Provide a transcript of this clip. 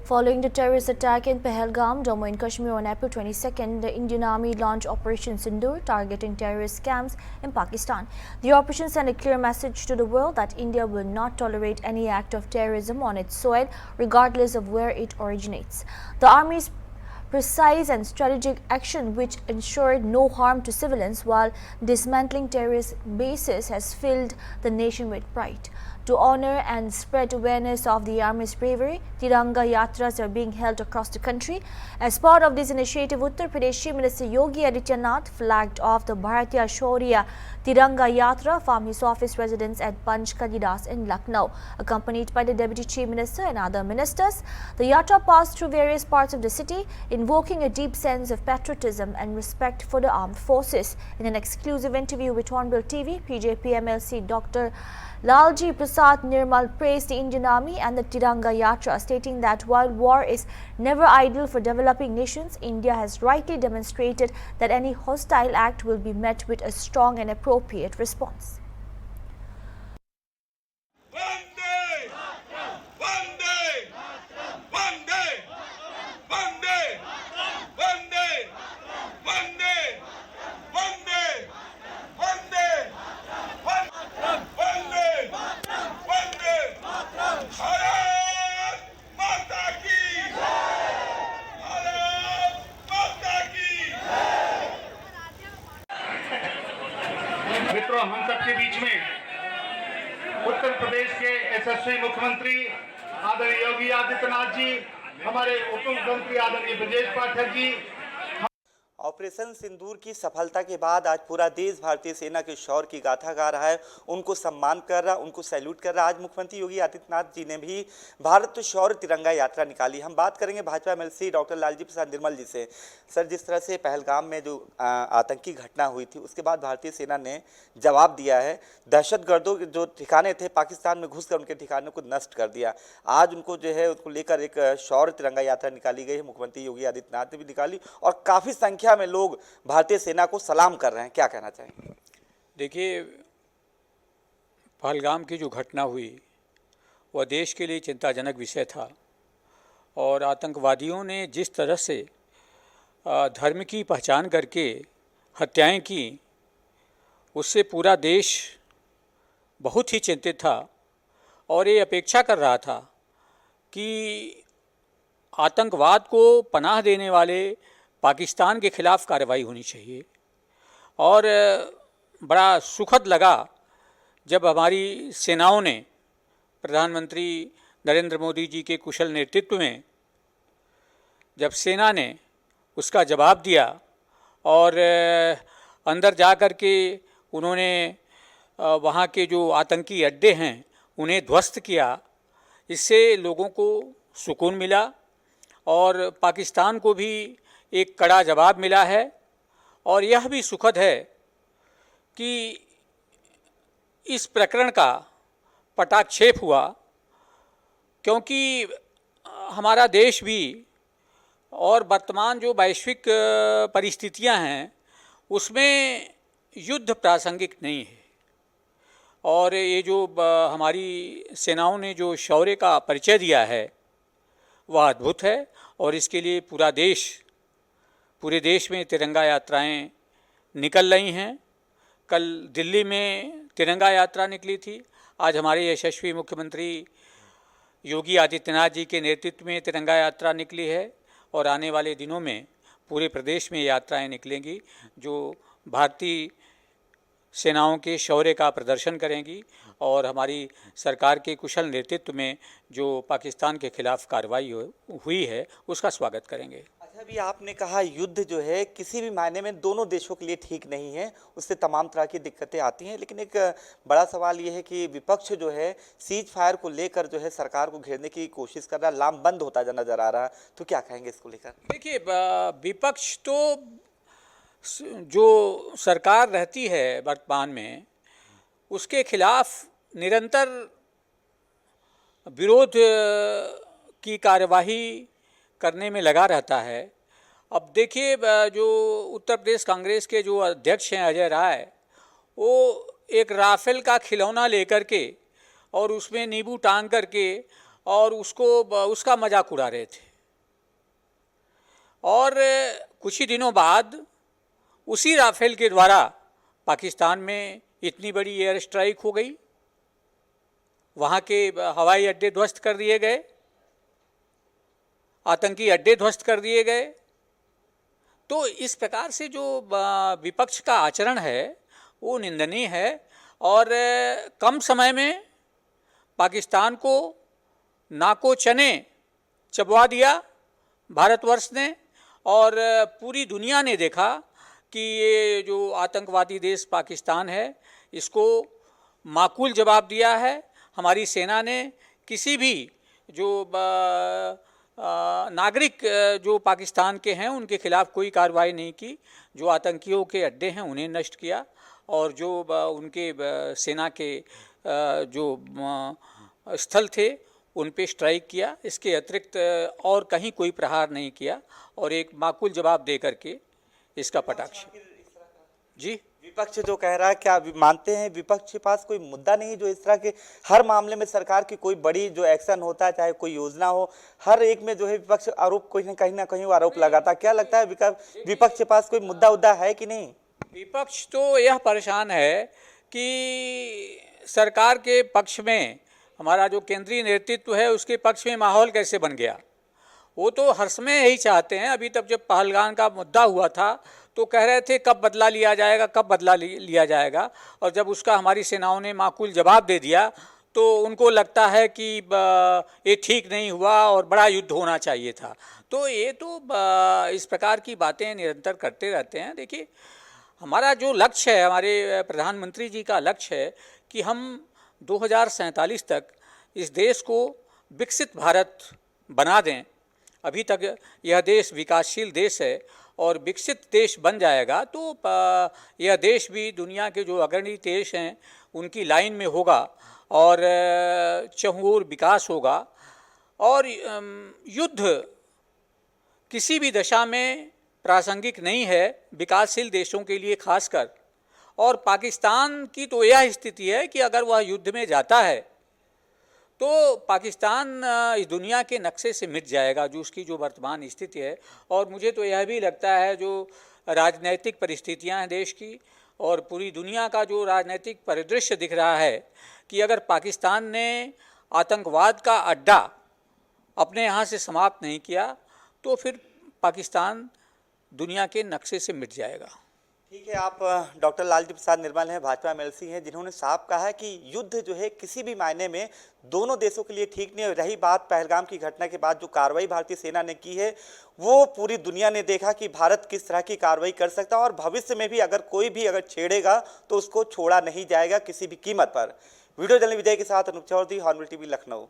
Following the terrorist attack in Pahalgam, Jammu and Kashmir on April 22nd, the Indian Army launched Operation Sindoor, targeting terrorist camps in Pakistan. The operation sent a clear message to the world that India will not tolerate any act of terrorism on its soil, regardless of where it originates. The Army's precise and strategic action, which ensured no harm to civilians while dismantling terrorist bases, has filled the nation with pride. To honor and spread awareness of the Army's bravery, Tiranga Yatras are being held across the country. As part of this initiative, Uttar Pradesh Chief Minister Yogi Adityanath flagged off the Bharatiya Shaurya Tiranga Yatra from his office residence at Panch Kalidas in Lucknow. Accompanied by the Deputy Chief Minister and other ministers, the Yatra passed through various parts of the city, invoking a deep sense of patriotism and respect for the armed forces. In an exclusive interview with Hornbill TV, PJP MLC Dr. Lalji Prasad Nirmal praised the Indian Army and the Tiranga Yatra, stating that while war is never idle for developing nations, India has rightly demonstrated that any hostile act will be met with a strong and appropriate response. मित्रों, हम सबके बीच में उत्तर प्रदेश के यशस्वी मुख्यमंत्री आदरणीय योगी आदित्यनाथ जी, हमारे उप मुख्यमंत्री आदरणीय ब्रजेश पाठक जी। ऑपरेशन सिंदूर की सफलता के बाद आज पूरा देश भारतीय सेना के शौर्य की गाथा गा रहा है, उनको सम्मान कर रहा, उनको सैल्यूट कर रहा। आज मुख्यमंत्री योगी आदित्यनाथ जी ने भी भारत शौर्य तिरंगा यात्रा निकाली। हम बात करेंगे भाजपा एमएलसी डॉक्टर लालजी प्रसाद निर्मल जी से। सर, जिस तरह से पहलगाम में जो आतंकी घटना हुई थी, उसके बाद भारतीय सेना ने जवाब दिया है। दहशतगर्दों के जो ठिकाने थे, पाकिस्तान में घुसकर उनके ठिकानों को नष्ट कर दिया। आज उनको जो है उसको लेकर एक शौर्य तिरंगा यात्रा निकाली गई है। मुख्यमंत्री योगी आदित्यनाथ ने भी निकाली और काफ़ी संख्या में लोग भारतीय सेना को सलाम कर रहे हैं। क्या कहना चाहेंगे? देखिए, पहलगाम की जो घटना हुई वह देश के लिए चिंताजनक विषय था और आतंकवादियों ने जिस तरह से धर्म की पहचान करके हत्याएं की, उससे पूरा देश बहुत ही चिंतित था और ये अपेक्षा कर रहा था कि आतंकवाद को पनाह देने वाले पाकिस्तान के खिलाफ कार्रवाई होनी चाहिए। और बड़ा सुखद लगा जब हमारी सेनाओं ने प्रधानमंत्री नरेंद्र मोदी जी के कुशल नेतृत्व में जब सेना ने उसका जवाब दिया और अंदर जा कर के उन्होंने वहाँ के जो आतंकी अड्डे हैं उन्हें ध्वस्त किया। इससे लोगों को सुकून मिला और पाकिस्तान को भी एक कड़ा जवाब मिला है। और यह भी सुखद है कि इस प्रकरण का पटाक्षेप हुआ, क्योंकि हमारा देश भी और वर्तमान जो वैश्विक परिस्थितियां हैं उसमें युद्ध प्रासंगिक नहीं है। और ये जो हमारी सेनाओं ने जो शौर्य का परिचय दिया है वह अद्भुत है और इसके लिए पूरे देश में तिरंगा यात्राएं निकल रही हैं। कल दिल्ली में तिरंगा यात्रा निकली थी। आज हमारे यशस्वी मुख्यमंत्री योगी आदित्यनाथ जी के नेतृत्व में तिरंगा यात्रा निकली है और आने वाले दिनों में पूरे प्रदेश में यात्राएं निकलेंगी जो भारतीय सेनाओं के शौर्य का प्रदर्शन करेंगी और हमारी सरकार के कुशल नेतृत्व में जो पाकिस्तान के खिलाफ कार्रवाई हुई है उसका स्वागत करेंगे। अच्छा, अभी आपने कहा युद्ध जो है किसी भी मायने में दोनों देशों के लिए ठीक नहीं है, उससे तमाम तरह की दिक्कतें आती हैं। लेकिन एक बड़ा सवाल ये है कि विपक्ष जो है सीज फायर को लेकर जो है सरकार को घेरने की कोशिश कर रहा है, लामबंद होता नजर आ रहा है। तो क्या कहेंगे इसको लेकर? देखिए, विपक्ष तो जो सरकार रहती है वर्तमान में उसके खिलाफ निरंतर विरोध की कार्यवाही करने में लगा रहता है। अब देखिए, जो उत्तर प्रदेश कांग्रेस के जो अध्यक्ष हैं अजय राय, वो एक राफेल का खिलौना लेकर के और उसमें नींबू टांग करके और उसका मजाक उड़ा रहे थे। और कुछ ही दिनों बाद उसी राफेल के द्वारा पाकिस्तान में इतनी बड़ी एयर स्ट्राइक हो गई, वहाँ के हवाई अड्डे ध्वस्त कर दिए गए, आतंकी अड्डे ध्वस्त कर दिए गए। तो इस प्रकार से जो विपक्ष का आचरण है वो निंदनीय है। और कम समय में पाकिस्तान को नाको चने चबवा दिया भारतवर्ष ने, और पूरी दुनिया ने देखा कि ये जो आतंकवादी देश पाकिस्तान है इसको माकूल जवाब दिया है। हमारी सेना ने किसी भी जो नागरिक जो पाकिस्तान के हैं उनके खिलाफ कोई कार्रवाई नहीं की। जो आतंकियों के अड्डे हैं उन्हें नष्ट किया, और जो उनके सेना के जो स्थल थे उन पे स्ट्राइक किया। इसके अतिरिक्त और कहीं कोई प्रहार नहीं किया, और एक माकूल जवाब दे करके इसका कटाक्ष। जी, विपक्ष जो कह रहा है, क्या मानते हैं विपक्ष के पास कोई मुद्दा नहीं जो इस तरह के हर मामले में सरकार की कोई बड़ी जो एक्शन होता है, चाहे कोई योजना हो, हर एक में जो है विपक्ष आरोप कहीं ना कहीं आरोप लगाता है। क्या लगता है विपक्ष के पास कोई मुद्दा उद्दा है कि नहीं? विपक्ष तो यह परेशान है कि सरकार के पक्ष में, हमारा जो केंद्रीय नेतृत्व है उसके पक्ष में माहौल कैसे बन गया। वो तो हर समय यही चाहते हैं। अभी तक जब पहलगाम का मुद्दा हुआ था तो कह रहे थे कब बदला लिया जाएगा, कब बदला लिया जाएगा, और जब उसका हमारी सेनाओं ने माकूल जवाब दे दिया तो उनको लगता है कि ये ठीक नहीं हुआ और बड़ा युद्ध होना चाहिए था। तो ये तो इस प्रकार की बातें निरंतर करते रहते हैं। देखिए, हमारा जो लक्ष्य है, हमारे प्रधानमंत्री जी का लक्ष्य है कि हम 2047 तक इस देश को विकसित भारत बना दें। अभी तक यह देश विकासशील देश है, और विकसित देश बन जाएगा तो यह देश भी दुनिया के जो अग्रणी देश हैं उनकी लाइन में होगा, और चहुओर विकास होगा। और युद्ध किसी भी दशा में प्रासंगिक नहीं है विकासशील देशों के लिए खासकर। और पाकिस्तान की तो यह स्थिति है कि अगर वह युद्ध में जाता है तो पाकिस्तान इस दुनिया के नक्शे से मिट जाएगा, जो उसकी जो वर्तमान स्थिति है। और मुझे तो यह भी लगता है जो राजनैतिक परिस्थितियां हैं देश की, और पूरी दुनिया का जो राजनैतिक परिदृश्य दिख रहा है, कि अगर पाकिस्तान ने आतंकवाद का अड्डा अपने यहाँ से समाप्त नहीं किया तो फिर पाकिस्तान दुनिया के नक्शे से मिट जाएगा। ठीक है, आप डॉक्टर लालजी प्रसाद निर्मल हैं, भाजपा एमएलसी हैं, जिन्होंने साफ कहा है कि युद्ध जो है किसी भी मायने में दोनों देशों के लिए ठीक नहीं है। रही बात पहलगाम की घटना के बाद जो कार्रवाई भारतीय सेना ने की है, वो पूरी दुनिया ने देखा कि भारत किस तरह की कार्रवाई कर सकता है, और भविष्य में भी अगर कोई भी छेड़ेगा तो उसको छोड़ा नहीं जाएगा किसी भी कीमत पर। वीडियो जर्नलिस्ट विजय के साथ अनूप चौधरी, हॉर्नबिल टीवी, लखनऊ।